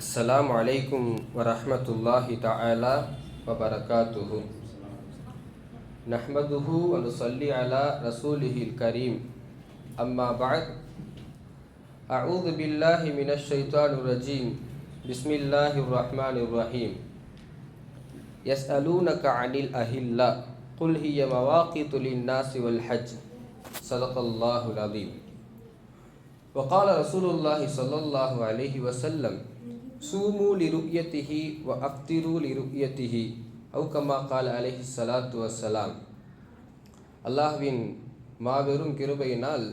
அஸ்ஸலாமு அலைக்கும் வரஹ்மத்துல்லாஹி தஆலா வபரகாத்துஹு. நஹ்மதுஹு வ நுஸல்லி அலா ரசூலிஹில் கரீம். அம்மா பஅத். அஊது பில்லாஹி மினஷ் ஷைத்தானிர் ரஜீம். பிஸ்மில்லாஹிர் ரஹ்மானிர் ரஹீம். யஸ்அலூனக அனில் அஹில்லா குல் ஹிய மவாகிது லின்னாஸி வல் ஹஜ். ஸதகல்லாஹுல் அஸீம். وقال رسول الله صلى الله عليه وسلم சூமு லிருயத்திஹி வ அஃப்திரு லிருயத்திஹி அவு கமா கால அலைஹி ஸலாத்து வஸ்ஸலாம். அல்லாஹ்வின் மாபெரும் கிருபையினால்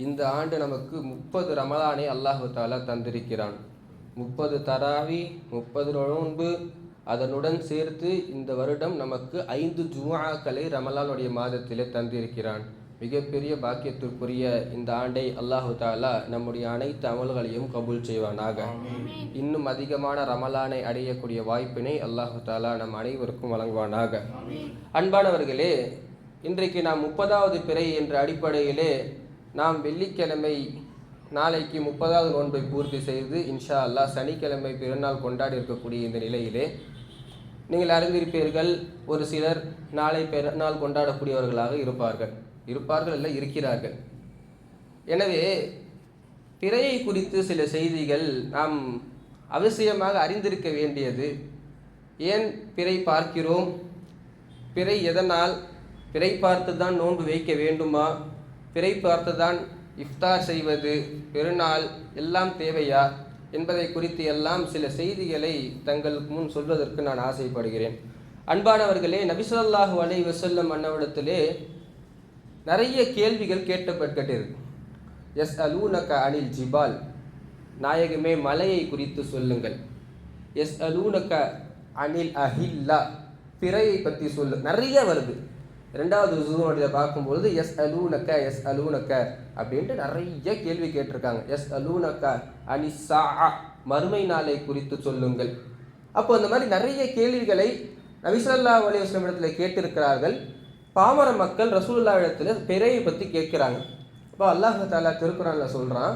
இந்த ஆண்டு நமக்கு 30 ரமலானை அல்லாஹு தஆலா தந்திருக்கிறான். 30 தராவி, 30 நோன்பு, அதனுடன் சேர்த்து இந்த வருடம் நமக்கு 5 ஜும்ஆக்களை ரமலானுடைய மாதத்திலே தந்திருக்கிறான். மிகப்பெரிய பாக்கியத்திற்குரிய இந்த ஆண்டை அல்லாஹு தஆலா நம்முடைய அனைத்து அமல்களையும் கபூல் செய்வானாக. இன்னும் அதிகமான ரமலானை அடையக்கூடிய வாய்ப்பினை அல்லாஹு தஆலா நம் அனைவருக்கும் வழங்குவானாக. அன்பானவர்களே, இன்றைக்கு நாம் 30வது பிறை என்ற அடிப்படையிலே நாம் வெள்ளிக்கிழமை நாளைக்கு 30வது நோன்பை பூர்த்தி செய்து இன்ஷா அல்லாஹ் சனிக்கிழமை பிறநாள் கொண்டாடி இருக்கக்கூடிய இந்த நிலையிலே நீங்கள் அறிந்திருப்பீர்கள், ஒரு சிலர் நாளை பிறநாள் கொண்டாடக்கூடியவர்களாக இருப்பார்கள் அல்ல இருக்கிறார்கள். எனவே பிறையை குறித்து சில செய்திகள் நாம் அவசியமாக அறிந்திருக்க வேண்டியது. ஏன் பிறை பார்க்கிறோம்? பிறை எதனால்? பிறை பார்த்து தான் நோன்பு வைக்க வேண்டுமா? பிறை பார்த்து தான் இஃப்தார் செய்வது, பெருநாள் எல்லாம் தேவையா என்பதை குறித்து எல்லாம் சில செய்திகளை தங்களுக்கு முன் சொல்வதற்கு நான் ஆசைப்படுகிறேன். அன்பானவர்களே, நபி ஸல்லல்லாஹு அலைஹி வஸல்லம் அன்னவிடத்திலே நிறைய கேள்விகள் கேட்கப்பட்டிருக்கு. யஸ்அலூனக அனில் ஜிபால், நாயகமே மலையை குறித்து சொல்லுங்கள். யஸ்அலூனக அனில் அஹில்லா, பிறையை பற்றி சொல்லு. நிறைய வருது. 2வது ஜும்ஆவில் பார்க்கும்பொழுது யஸ்அலூனக அப்படின்ட்டு நிறைய கேள்வி கேட்டிருக்காங்க. யஸ்அலூனக அனிஸ்ஸாஅ, மறுமை நாளை குறித்து சொல்லுங்கள். அப்போ அந்த மாதிரி நிறைய கேள்விகளை நபி ஸல்லல்லாஹு அலைஹி வஸல்லம் இடத்துல கேட்டிருக்கிறார்கள். பாமர மக்கள் ரசூலுல்லாஹ் இடத்துல பிறையை பற்றி கேட்கிறாங்க. இப்போ அல்லாஹ் தஆலா திருக்குர்ஆன்ல சொல்றான்,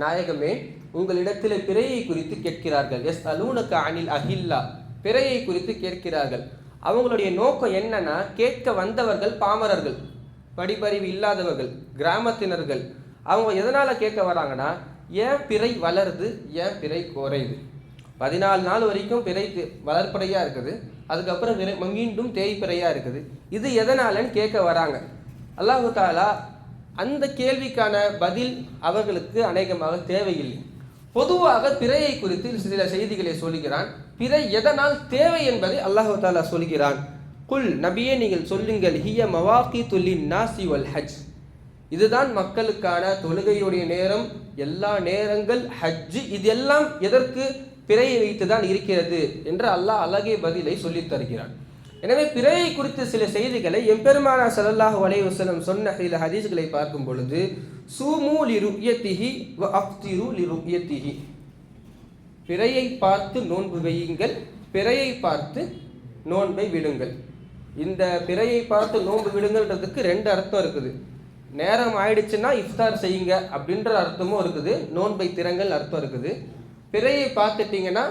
நாயகமே உங்களிடத்தில் பிறையை குறித்து கேட்கிறார்கள். யஸ்அலூனக அனில் அஹில்லா, பிறையை குறித்து கேட்கிறார்கள். அவங்களுடைய நோக்கம் என்னன்னா, கேட்க வந்தவர்கள் பாமரர்கள், படிப்பறிவு இல்லாதவர்கள், கிராமத்தினர்கள். அவங்க எதனால கேட்க வராங்கன்னா, ஏன் பிறை வளருது, ஏன் பிறை குறையுது? 14 நாள் வரைக்கும் பிறை வளர்ப்பறையா இருக்குது, அதுக்கப்புறம் மீண்டும் தேய்பிறையா இருக்குது. இது எதனாலன்னு கேட்க வராங்க. அல்லாஹு தஆலா அந்த கேள்விக்கான பதில் அவர்களுக்கு அநேகமாக தேவையில்லை. பொதுவாக பிறையை குறித்து சில செய்திகளை சொல்கிறான். பிறை எதனால் தேவை என்பதை அல்லாஹு தஆலா சொல்கிறான். குல், நபியே நீங்கள் சொல்லுங்கள், ஹிய மவாகிது லின்னாஸி வல் ஹஜ், இதுதான் மக்களுக்கான தொழுகையுடைய நேரம், எல்லா நேரங்கள், ஹஜ், இது எல்லாம் எதற்கு? பிறையை வைத்து தான் இருக்கிறது என்று அல்லாஹ் அழகிய பதிலை சொல்லித் தருகிறான். எனவே பிறையை குறித்து சில செய்திகளை எம்பெருமானார் ஸல்லல்லாஹு அலைஹி வஸல்லம் சொன்ன சில ஹதீஸ்களை பார்க்கும் பொழுது, சூமு லிருயத்திஹி வ அஃப்திரு லிருயத்திஹி, பிறையை பார்த்து நோன்பு வையுங்கள், பிறையை பார்த்து நோன்பை விடுங்கள். இந்த பிறையை பார்த்து நோன்பு விடுங்கள்ன்றதுக்கு 2 அர்த்தம் இருக்குது. நேரம் ஆயிடுச்சுன்னா இஃப்தார் செய்யுங்க அப்படின்ற அர்த்தமும் இருக்குது, நோன்பை திறங்கள் அர்த்தம் இருக்குது. பிறையை பார்த்துட்டிங்கன்னா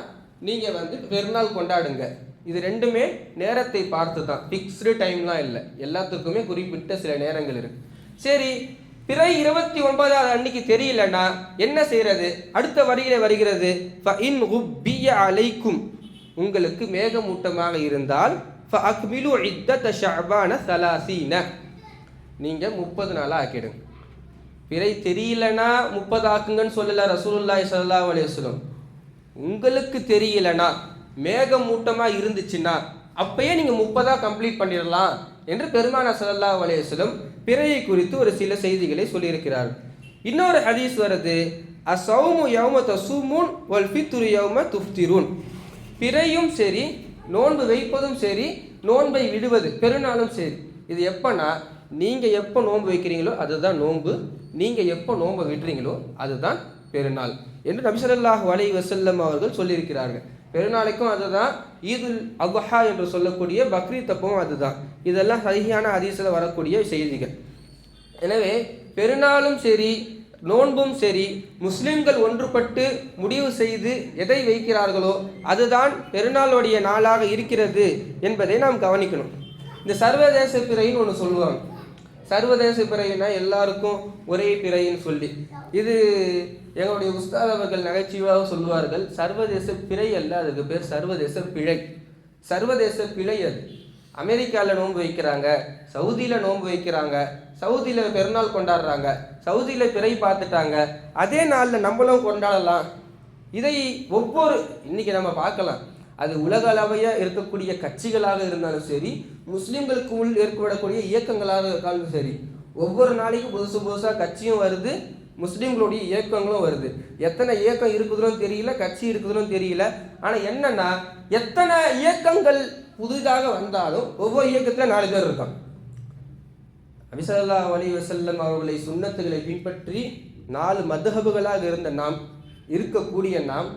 நீங்கள் பெருநாள் கொண்டாடுங்க. இது ரெண்டுமே நேரத்தை பார்த்து தான், ஃபிக்ஸ்டு டைம்லாம் இல்லை, எல்லாத்துக்குமே குறிப்பிட்ட சில நேரங்கள் இருக்கு. சரி, பிறை 29வது அன்னைக்கு தெரியலன்னா என்ன செய்யறது? அடுத்த வரியில வருகிறது, ஃபஇன் குப்பிய அலைக்கும், உங்களுக்கு மேகமூட்டமாக இருந்தால் ஃபஅக்மிலு இத்தத ஷஅபான 30, நீங்க 30 நாளா ஆக்கிடுங்க. பிறை தெரியலனா 30 ஆக்குங்கன்னு சொல்லல ரசூலுல்லாஹி ஸல்லல்லாஹு அலைஹி வஸல்லம். உங்களுக்கு தெரியலனா, மேகமூட்டமா இருந்துச்சுன்னா அப்பயே நீங்க 30 கம்ப்ளீட் பண்ணிடலாம் என்று பெருமானார் ஸல்லல்லாஹு அலைஹி வஸல்லம் பிறையை குறித்து ஒரு சில செய்திகளை சொல்லியிருக்கிறார்கள். இன்னொரு ஹதீஸ் வருது, அஸௌமு யௌம தஸூமுன் வல் ஃபித்ரு யௌம துஃப்திரூன், பிறையும் சரி, நோன்பு வைப்பதும் சரி, நோன்பை விடுவது பெருநாளும் சரி, இது எப்பனா நீங்க எப்போ நோன்பு வைக்கிறீங்களோ அதுதான் நோன்பு, நீங்க எப்போ நோன்பை விடுறீங்களோ அதுதான் பெருநாள் என்று நபி ஸல்லல்லாஹு அலைஹி வஸல்லம் அவர்கள் சொல்லியிருக்கிறார்கள். பெருநாளைக்கும் அதுதான், ஈதுல் அத்ஹா என்று சொல்லக்கூடிய பக்ரீத் அப்பவும் அதுதான். இதெல்லாம் சஹீஹான ஹதீஸில் வரக்கூடிய செய்திகள். எனவே பெருநாளும் சரி, நோன்பும் சரி, முஸ்லிம்கள் ஒன்றுபட்டு முடிவு செய்து எதை வைக்கிறார்களோ அதுதான் பெருநாளுடைய நாளாக இருக்கிறது என்பதை நாம் கவனிக்கணும். இந்த சர்வதேச பிறைன்னு ஒன்று சொல்லுவாங்க. சர்வதேச பிறைன்னா எல்லாருக்கும் ஒரே பிறைன்னு சொல்லி, இது எங்களுடைய உஸ்தாத் அவர்கள் நகைச்சுவையாக சொல்லுவார்கள். சர்வதேச பிறை அல்ல, அதுக்கு பேர் சர்வதேச பிழை. சர்வதேச பிழை அது. அமெரிக்காவில் நோன்பு வைக்கிறாங்க, சவுதியில் நோன்பு வைக்கிறாங்க, சவுதியில் பெருநாள் கொண்டாடுறாங்க, சவுதியில் பிறை பார்த்துட்டாங்க, அதே நாளில் நம்மளும் கொண்டாடலாம். இதை இன்னைக்கு நம்ம பார்க்கலாம். அது உலக அளவையாக இருக்கக்கூடிய கட்சிகளாக இருந்தாலும் சரி, முஸ்லீம்களுக்கு உள் ஏற்படக்கூடிய இயக்கங்களாக இருந்தாலும் சரி, ஒவ்வொரு நாளைக்கும் புதுசு புதுசாக கட்சியும் வருது, முஸ்லீம்களுடைய இயக்கங்களும் வருது. எத்தனை இயக்கம் இருக்குதுன்னு தெரியல, கட்சி இருக்குதுன்னு தெரியல. ஆனால் என்னன்னா, எத்தனை இயக்கங்கள் புதிதாக வந்தாலும் ஒவ்வொரு இயக்கத்தில் 4 பேர் இருக்காங்க. நபி ஸல்லல்லாஹு அலைஹி வஸல்லம் அவர்களை சுன்னத்துகளை பின்பற்றி 4 மதுஹபுகளாக இருந்த நாம் இருக்கக்கூடிய நாம்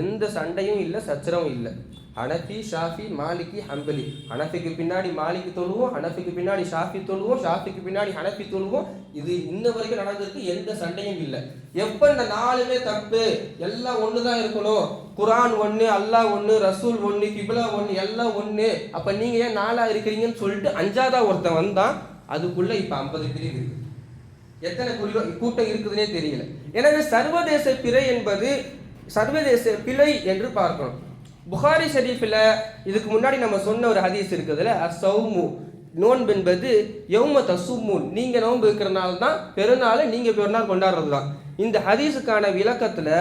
எந்த சண்டையும் இல்லை, சச்சரவும் இல்லை. ஹனஃபி, ஷாஃபி, மாலிகி, ஹம்பலி. ஹனஃபிக்கு பின்னாடி மாலிகி தொழுவோம், ஹனஃபிக்கு பின்னாடி ஷாஃபி தொழுவோம், ஷாஃபிக்கு பின்னாடி ஹனஃபி தொழுவோம். இது இன்ன வரைக்கும் நடந்திருக்கு, எந்த சண்டையும் இல்லை. எப்போ இந்த 4மே தப்பு, எல்லாம் ஒன்று தான் இருக்கணும், குரான் ஒன்று, அல்லாஹ் ஒன்று, ரசூல் ஒன்று, கிப்லா ஒன்று, எல்லாம் ஒன்று, அப்போ நீங்கள் ஏன் 4ஆக இருக்கிறீங்கன்னு சொல்லிட்டு 5ஆவதா ஒருத்தன் வந்தான். அதுக்குள்ளே இப்போ 50 பிரிவு இருக்குது. எத்தனை கூட்டம் இருக்குதுன்னே தெரியல. எனவே சர்வதேச பிறை என்பது சர்வதேச பிழை என்று பார்க்கணும். புகாரி ஷரீஃபில் இதுக்கு முன்னாடி நம்ம சொன்ன ஒரு ஹதீஸ் இருக்குதுல்ல, அஸ்ஸௌமு, நோன்பு என்பது யௌம தஸும்மூன், நீங்கள் நோன்பு இருக்கிறனால தான் பெருநாள், நீங்கள் பெருநாள் கொண்டாடுறது தான். இந்த ஹதீஸுக்கான விளக்கத்தில்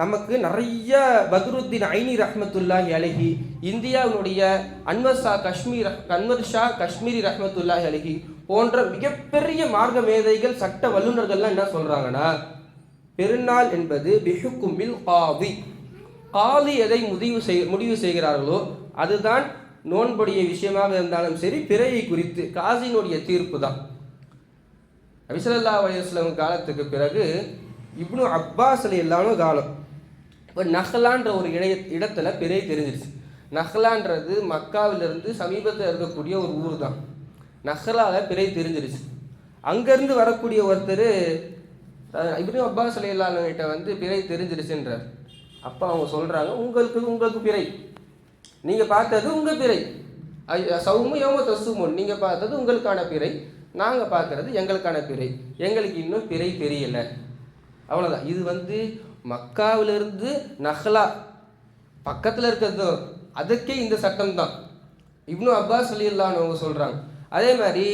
நமக்கு நிறைய பத்ருத்தீன் ஐனி ரஹ்மத்துல்லாஹி அலைஹி, இந்தியாவினுடைய அன்வர் ஷா காஷ்மீரி ரஹ்மத்துல்லாஹி அலைஹி போன்ற மிகப்பெரிய மார்க்க மேதைகள், சட்ட வல்லுநர்கள்லாம் என்ன சொல்கிறாங்கன்னா, பெருநாள் என்பது பிஹுக்குமில் காதி, காதி எதை முடிவு செய்கிறார்களோ அதுதான் நோன்புடைய விஷயமாக இருந்தாலும் சரி, பிறையை குறித்து காசினுடைய தீர்ப்பு தான். நபி ஸல்லல்லாஹு அலைஹி வஸல்லம் காலத்துக்கு பிறகு இப்னு அப்பாஸ் ரலியல்லாஹு காலம், இப்போ நஹ்லான்ற ஒரு இடத்துல பிறை தெரிஞ்சிருச்சு. நஹ்லான்றது மக்காவிலிருந்து சமீபத்தில் இருக்கக்கூடிய ஒரு ஊர் தான். நஹ்லால பிறை தெரிஞ்சிருச்சு. அங்கேருந்து வரக்கூடிய ஒருத்தர் இப்னு அப்பாஸ் ரலியல்லாஹு கிட்ட வந்து பிறை தெரிஞ்சிருச்சுன்றார். அப்போ அவங்க சொல்கிறாங்க, உங்களுக்கு பிறை, நீங்கள் பார்த்தது உங்கள் பிறை, சௌமு யௌம தஸுமூன், நீங்கள் பார்த்தது உங்களுக்கான பிறை, நாங்கள் பார்க்குறது எங்களுக்கான பிறை, எங்களுக்கு இன்னும் பிறை தெரியலை. அவ்வளோதான். இது வந்து மக்காவிலிருந்து நஹ்லா பக்கத்தில் இருக்கிறது, அதுக்கே இந்த சட்டம் தான். இப்னு அப்பாஸ் ரலியல்லாஹு அவங்க சொல்கிறாங்க. அதே மாதிரி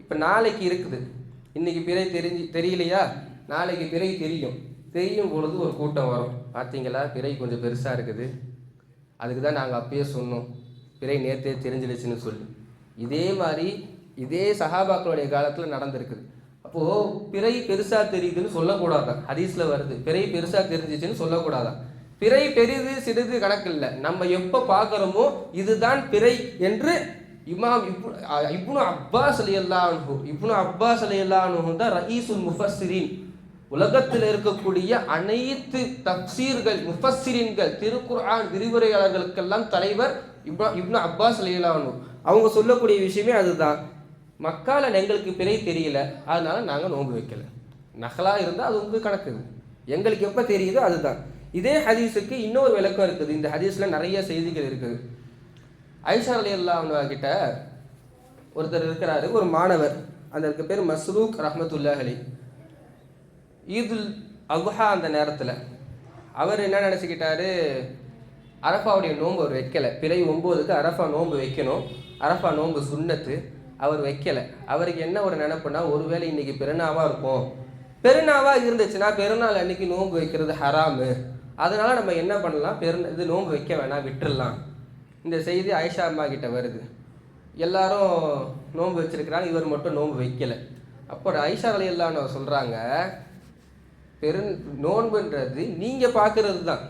இப்போ நாளைக்கு இருக்குது, இன்றைக்கி பிறை தெரியலையா, நாளைக்கு பிறை தெரியும் பொழுது ஒரு கூட்டம் வரும், பார்த்தீங்களா பிறை கொஞ்சம் பெருசாக இருக்குது, அதுக்கு தான் நாங்கள் அப்பயே சொன்னோம் பிறை நேற்றே தெரிஞ்சிடுச்சுன்னு சொல்லி. இதே மாதிரி இதே சஹாபாக்களுடைய காலத்தில் நடந்திருக்குது. அப்போது பிறை பெருசாக தெரியுதுன்னு சொல்லக்கூடாதான், ஹதீஸில் வருது, பிறை பெருசாக தெரிஞ்சிச்சுன்னு சொல்லக்கூடாதான். பிறை பெரிது சிறிது கணக்கு இல்லை, நம்ம எப்போ பார்க்குறோமோ இதுதான் பிறை என்று இமாம் இப்னு அப்பாஸ் ரலியல்லாஹு அன்ஹு தான் ரயீசுல் முஃபஸ்ஸிரீன், உலகத்தில் இருக்கக்கூடிய அனைத்து தப்சீர்கள், முஃபஸ்ஸிரீன்கள், திருக்குர்ஆன் விரிவுரையாளர்களுக்கெல்லாம் தலைவர் இப்னு அப்பாஸ் ரலியல்லாஹு அன்ஹு. அவங்க சொல்லக்கூடிய விஷயமே அதுதான். மக்கால எங்களுக்கு பிறை தெரியல, அதனால நாங்கள் நோன்பு வைக்கல. நஹ்லா இருந்தால் அது உங்களுக்கு கணக்கு, எங்களுக்கு எப்போ தெரியுதோ அதுதான். இதே ஹதீஸுக்கு இன்னொரு விளக்கம் இருக்குது. இந்த ஹதீஸில் நிறைய செய்திகள் இருக்குது. ஆயிஷா ரலியல்லாஹு அன்ஹா கிட்ட ஒருத்தர் இருக்கிறாரு, ஒரு மாணவர், அதற்கு பேர் மஸ்ரூக் ரஹ்மத்துல்லாஹி அலைஹி. ஈதுல் அல்ஹா அந்த நேரத்தில் அவர் என்ன நினச்சிக்கிட்டாரு, அரஃபாவுடைய நோன்பு அவர் வைக்கலை. பிறை 9க்கு அரஃபா நோன்பு வைக்கணும், அரஃபா நோன்பு சுன்னத்து, அவர் வைக்கலை. அவருக்கு என்ன ஒரு நினைப்புனா, ஒருவேளை இன்றைக்கி பெருநாவாக இருக்கும், பெருநாவாக இருந்துச்சுன்னா பெருநாள் அன்றைக்கி நோன்பு வைக்கிறது ஹராமு, அதனால் நம்ம என்ன பண்ணலாம், இது நோன்பு வைக்க வேணாம், விட்டுடலாம். இந்த செய்தி ஆயிஷா அம்மா கிட்ட வருது. எல்லாரும் நோன்பு வச்சிருக்கிறாங்க, இவர் மட்டும் நோன்பு வைக்கலை. அப்போ ஆயிஷா ரலியல்லாஹு அன்ஹா சொல்கிறாங்க, நோன்புன்றது நீங்கள் பார்க்கறது தான்,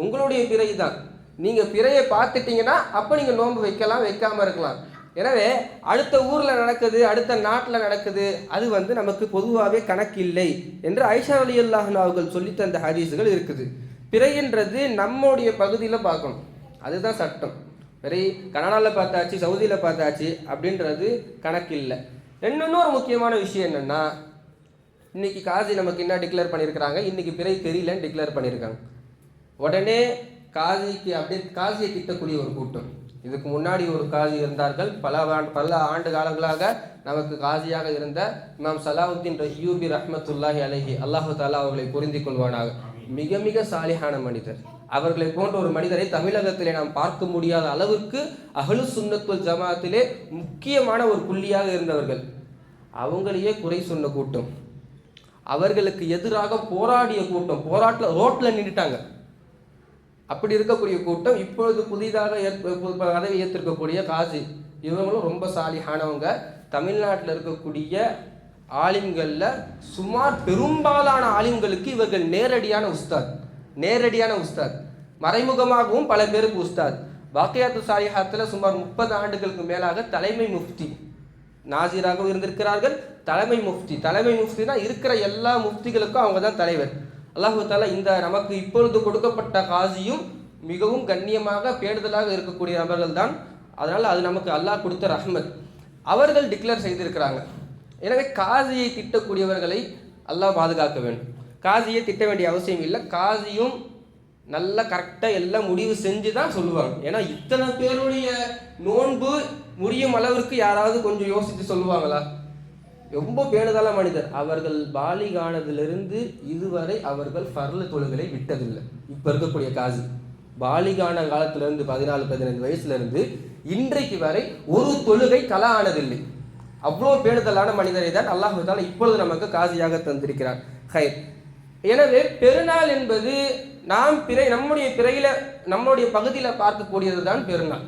உங்களுடைய பிறை தான், நீங்கள் பிறையை பார்த்துட்டீங்கன்னா அப்போ நீங்கள் நோன்பு வைக்கலாம், வைக்காமல் இருக்கலாம். எனவே அடுத்த ஊரில் நடக்குது, அடுத்த நாட்டில் நடக்குது, அது வந்து நமக்கு பொதுவாகவே கணக்கில்லை என்று ஆயிஷா ரலியல்லாஹு அன்ஹா அவர்கள் சொல்லி தந்த ஹதீஸுகள் இருக்குது. பிறைன்றது நம்முடைய பகுதியில் பார்க்கணும், அதுதான் சட்டம். பிறை கனடாவில் பார்த்தாச்சு, சவுதியில் பார்த்தாச்சு அப்படின்றது கணக்கில்லை. இன்னொரு முக்கியமான விஷயம் என்னென்னா, இன்னைக்கு காசி நமக்கு என்ன டிக்ளேர் பண்ணியிருக்கிறாங்க, இன்னைக்கு பிறை தெரியலன்னு டிக்ளேர் பண்ணியிருக்காங்க. உடனே காசிக்கு அப்படியே காசியை திட்டக்கூடிய ஒரு கூட்டம். இதுக்கு முன்னாடி ஒரு காசி இருந்தார்கள், பல ஆண்டு காலங்களாக நமக்கு காசியாக இருந்த இமாம் சலாவுத்தீன் அய்யூபி ரஹ்மத்துல்லாஹி அலைஹி, அல்லாஹு தாலா அவர்களை புரிந்து கொள்வானாக. மிக மிக சாலிஹான மனிதர். அவர்களை போன்ற ஒரு மனிதரை தமிழகத்திலே நாம் பார்க்க முடியாத அளவுக்கு அஹ்லு சுன்னத்துல் ஜமாத்திலே முக்கியமான ஒரு புள்ளியாக இருந்தவர்கள். அவங்களையே குறை சொன்ன கூட்டம், அவர்களுக்கு எதிராக போராடிய கூட்டம், போராட்டில் ரோட்டில் நின்றுட்டாங்க. அப்படி இருக்கக்கூடிய கூட்டம் இப்பொழுது புதிதாக பதவி ஏற்றிருக்கக்கூடிய காசி, இவங்களும் ரொம்ப சாலிஹானவங்க. தமிழ்நாட்டில் இருக்கக்கூடிய ஆலிம்களில் சுமார் பெரும்பாலான ஆலிம்களுக்கு இவர்கள் நேரடியான உஸ்தாத், மறைமுகமாகவும் பல பேருக்கு உஸ்தாத். பாக்கியாத்து சாலிஹாத்தில் சுமார் 30 ஆண்டுகளுக்கு மேலாக தலைமை முஃப்தி நாசிராகவும் இருந்திருக்கிறார்கள். தலைமை முஃப்தினா இருக்கிற எல்லா முஃப்திகளுக்கும் அவங்க தான் தலைவர். அல்லாஹு தாலா இந்த நமக்கு இப்பொழுது கொடுக்கப்பட்ட காசியும் மிகவும் கண்ணியமாக பேணுதலாக இருக்கக்கூடிய நபர்கள் தான். அதனால் அது நமக்கு அல்லாஹ் கொடுத்த ரஹ்மத். அவர்கள் டிக்ளேர் செய்திருக்கிறாங்க. எனவே காசியை திட்டக்கூடியவர்களை அல்லாஹ் பாதுகாக்க வேண்டும். காசியை திட்ட வேண்டிய அவசியம் இல்லை. காசியும் நல்லா கரெக்டாக எல்லாம் முடிவு செஞ்சு தான் சொல்லுவாங்க. ஏன்னா இத்தனை பேருடைய நோன்பு முடியும் அளவிற்கு யாராவது கொஞ்சம் யோசித்து சொல்லுவாங்களா? ரொம்ப பேணுதலான மனிதர். அவர்கள் பாலிகானதிலிருந்து இதுவரை அவர்கள் ஃபர்லு தொழுகளை விட்டதில்லை. இப்போ இருக்கக்கூடிய காசி பாலிகான காலத்திலிருந்து 14-15 வயசுலேருந்து இன்றைக்கு வரை ஒரு தொழுகை கலா ஆனதில்லை. அவ்வளோ பேணுதலான மனிதரை தான் அல்லாஹ் தாலா இப்பொழுது நமக்கு காசியாக தந்திருக்கிறார். ஹைர். எனவே பெருநாள் என்பது நம்முடைய பகுதியில் பார்க்கக்கூடியது தான் பெருநாள்.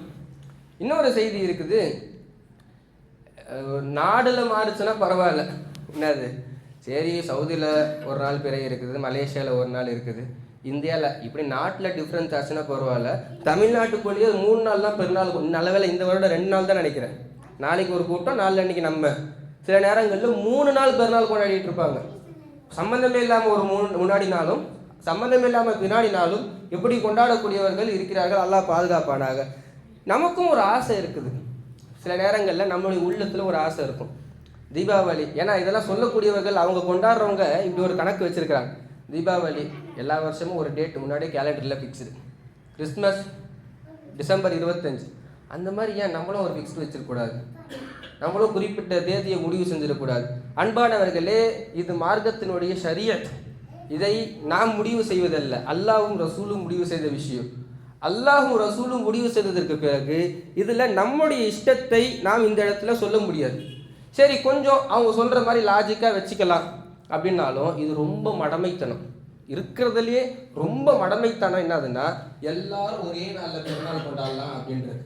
இன்னொரு செய்தி இருக்குது, நாடில் மாறுச்சுன்னா பரவாயில்ல, என்னது சரி நல்ல ஒரு நாள் பிறை இருக்குது, மலேசியாவில் ஒரு நாள் இருக்குது, இந்தியாவில் இப்படி நாட்டில் டிஃப்ரென்ஸ் ஆச்சுன்னா பரவாயில்ல. தமிழ்நாட்டுக்குள்ளேயே 3 நாள் தான் பெருநாள். நல்ல வேலை இந்த வருடம் 2 நாள் தான் நினைக்கிறேன். நாளைக்கு ஒரு கூட்டம், நாளைக்கு நம்ம. சில நேரங்களில் 3 நாள் பெருநாள் கொண்டாடிட்டு இருப்பாங்க. சம்பந்தமே இல்லாமல் ஒரு முன்னாடி நாளும் சம்பந்தமே இல்லாமல் பின்னாடி நாளும் எப்படி கொண்டாடக்கூடியவர்கள் இருக்கிறார்கள். அல்லாஹ் பாதுகாப்பானாக. நமக்கும் ஒரு ஆசை இருக்குது. சில நேரங்களில் நம்மளுடைய உள்ளத்தில் ஒரு ஆசை இருக்கும். தீபாவளி, ஏன்னா இதெல்லாம் சொல்லக்கூடியவர்கள் அவங்க கொண்டாடுறவங்க இப்படி ஒரு கணக்கு வச்சுருக்கிறாங்க. தீபாவளி எல்லா வருஷமும் ஒரு டேட் முன்னாடியே கேலண்டரில் ஃபிக்ஸுடு. Christmas December 25. அந்த மாதிரி ஏன் நம்மளும் ஒரு ஃபிக்ஸ்டு வச்சிருக்கூடாது? நம்மளும் குறிப்பிட்ட தேதியை முடிவு செஞ்சிடக்கூடாது? அன்பானவர்களே, இது மார்க்கத்தினுடைய ஷரியத். இதை நாம் முடிவு செய்வதல்ல, அல்லாஹ்வும் ரசூலும் முடிவு செய்த விஷயம். அல்லாஹும் ரசூலும் முடிவு செய்ததற்கு பிறகு இதில் நம்முடைய இஷ்டத்தை நாம் இந்த இடத்துல சொல்ல முடியாது. சரி, கொஞ்சம் அவங்க சொல்கிற மாதிரி லாஜிக்காக வச்சுக்கலாம் அப்படின்னாலும் இது ரொம்ப மடமைத்தனம். இருக்கிறதுலையே ரொம்ப மடமைத்தனம் என்னதுன்னா, எல்லாரும் ஒரே நாளில் பெருநாள் கொண்டாடலாம் அப்படின்றது.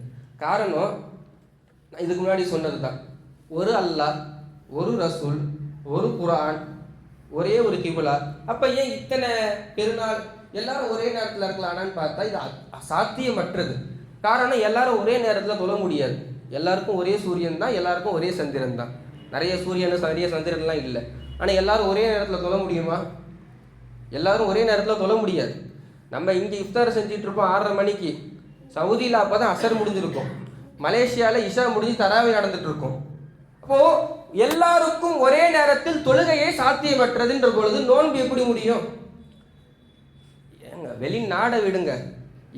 காரணம் இதுக்கு முன்னாடி சொன்னது தான். ஒரு அல்லாஹ், ஒரு ரசூல், ஒரு குர்ஆன், ஒரே ஒரு கிபுலா. அப்போ ஏன் இத்தனை பெருநாள் எல்லாரும் ஒரே நேரத்தில் இருக்கலாம்னு பார்த்தா இது சாத்தியமற்றது. காரணம், எல்லாரும் ஒரே நேரத்தில் தொழ முடியாது. எல்லாருக்கும் ஒரே சூரியன் தான், எல்லாருக்கும் ஒரே சந்திரன் தான். நிறைய சூரியன் நிறைய சந்திரன்லாம் இல்லை. ஆனால் எல்லாரும் ஒரே நேரத்தில் தொழ முடியுமா? எல்லாரும் ஒரே நேரத்தில் தொழ முடியாது. நம்ம இங்கே இஃப்தார் செஞ்சுட்டு இருப்போம் 6:30 மணிக்கு. சவுதியில் அப்போ தான் அசர் முடிஞ்சிருக்கும். மலேசியாவில் இஷா முடிஞ்சு தராவி நடந்துட்டு இருக்கும். அப்போது எல்லாருக்கும் ஒரே நேரத்தில் தொழுகையே சாத்தியமற்றதுன்ற பொழுது நோன்பு எப்படி முடியும்? ஏங்க, வெளிநாடை விடுங்க,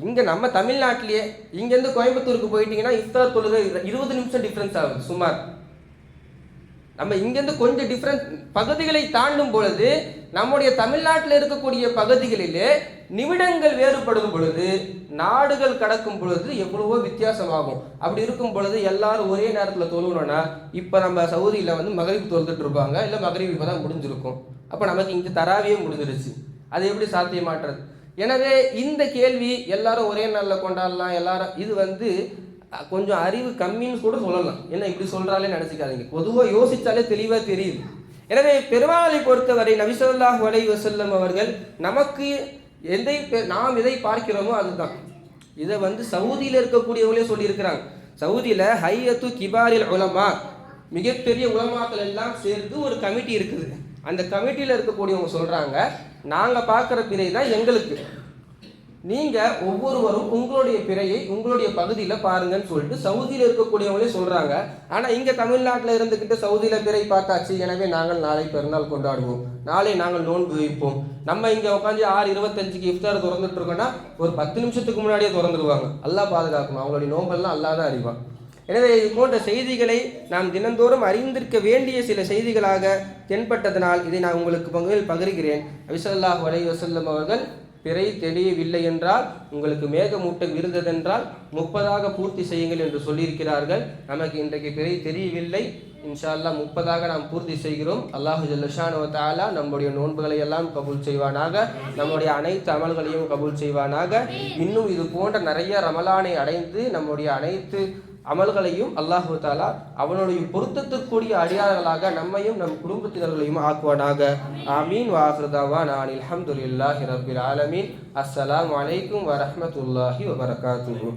இங்கே நம்ம தமிழ்நாட்டிலேயே இங்கேருந்து கோயம்புத்தூருக்கு போயிட்டீங்கன்னா இஃப்தார் தொழுகை 20 நிமிஷம் டிஃப்ரென்ஸ் ஆகுது சுமார். நம்ம இங்கேருந்து கொஞ்சம் டிஃப்ரென்ஸ் பகுதிகளை தாண்டும் பொழுது நம்முடைய தமிழ்நாட்டில் இருக்கக்கூடிய பகுதிகளிலே நிமிடங்கள் வேறுபடும் பொழுது, நாடுகள் கடக்கும் பொழுது எவ்வளவோ வித்தியாசமாகும். அப்படி இருக்கும் பொழுது எல்லாரும் ஒரே நேரத்தில் தொழுகணும்னா, இப்போ நம்ம சவுதியில் வந்து மகரிப் தொழுதுட்டு இருப்பாங்க, இல்லை மகரிப் இப்போ தான் முடிஞ்சிருக்கும். அப்போ நமக்கு இங்கே தராவியே முடிஞ்சிருச்சு. அது எப்படி சாத்தியமாட்டுறது? எனவே இந்த கேள்வி எல்லாரும் ஒரே நாளில் கொண்டாடலாம், எல்லாரும் இது வந்து கொஞ்சம் அறிவு கம்மின்னு கூட சொல்லலாம். என்ன இப்படி சொல்கிறாலே நினச்சிக்காதீங்க, பொதுவாக யோசித்தாலே தெளிவாக தெரியுது. எனவே பெருமாளை பொறுத்தவரை நபி ஸல்லல்லாஹு அலைஹி வஸல்லம் அவர்கள் நமக்கு நாம் எதை பார்க்கிறோமோ அதுதான். இதை வந்து சவுதியில் இருக்கக்கூடியவங்களே சொல்லியிருக்கிறாங்க. சவுதியில் ஹையத்து கிபாரில் உலமா, மிகப்பெரிய உலமாக்கள் எல்லாம் சேர்ந்து ஒரு கமிட்டி இருக்குது. அந்த கமிட்டியில் இருக்கக்கூடியவங்க சொல்கிறாங்க, நாங்கள் பார்க்குற பிறை தான் எங்களுக்கு. நீங்கள் ஒவ்வொருவரும் உங்களுடைய பிறையை உங்களுடைய பகுதியில் பாருங்கன்னு சொல்லிட்டு சவுதியில் இருக்கக்கூடியவங்களே சொல்கிறாங்க. ஆனால் இங்கே தமிழ்நாட்டில் இருந்துக்கிட்டு சவுதியில் பிறை பார்த்தாச்சு, எனவே நாங்கள் நாளை பெருநாள் கொண்டாடுவோம், நாளை நாங்கள் நோன்பு வைப்போம். நம்ம இங்கே உட்காந்து 6:25க்கு இஃப்தார் திறந்துட்டு இருக்கோன்னா ஒரு 10 நிமிஷத்துக்கு முன்னாடியே திறந்துடுவாங்க. அல்லாஹ் பாதுகாக்கணும், அவங்களுடைய நோன்பெல்லாம் அல்லாஹ் தான் அறிவான். எனவே இது போன்ற செய்திகளை நாம் தினந்தோறும் அறிந்திருக்க வேண்டிய சில செய்திகளாக தென்பட்டதனால் இதை நான் உங்களுக்கு பங்குவில் பகிர்கிறேன். நபி ஸல்லல்லாஹு அலைஹி வஸல்லம் அவர்கள் பிறை தெரியவில்லை என்றால், உங்களுக்கு மேகமூட்டம் இருந்ததென்றால் 30 பூர்த்தி செய்யுங்கள் என்று சொல்லியிருக்கிறார்கள். நமக்கு இன்றைக்கு பிறை தெரியவில்லை, இன்ஷா அல்லாஹ் 30 நாம் பூர்த்தி செய்கிறோம். அல்லாஹு ஜல்ல ஷானஹு வ தஆலா நம்முடைய நோன்புகளை எல்லாம் கபூல் செய்வானாக, நம்முடைய அனைத்து அமல்களையும் கபூல் செய்வானாக. இன்னும் இது போன்ற நிறைய ரமலானை அடைந்து நம்முடைய அனைத்து அமல்களையும் அல்லாஹு தஆலா அவனுடைய பொருத்தத்திற்குரிய அடியார்களாக நம்மையும் நம் குடும்பத்தினர்களையும் ஆக்குவானாக. ஆமீன். வ ஆகிரு தஅவானா அல்ஹம்துலில்லாஹி ரப்பில் ஆலமீன். அஸ்ஸலாமு அலைக்கும் வ ரஹ்மத்துல்லாஹி வ பரகாத்துஹு.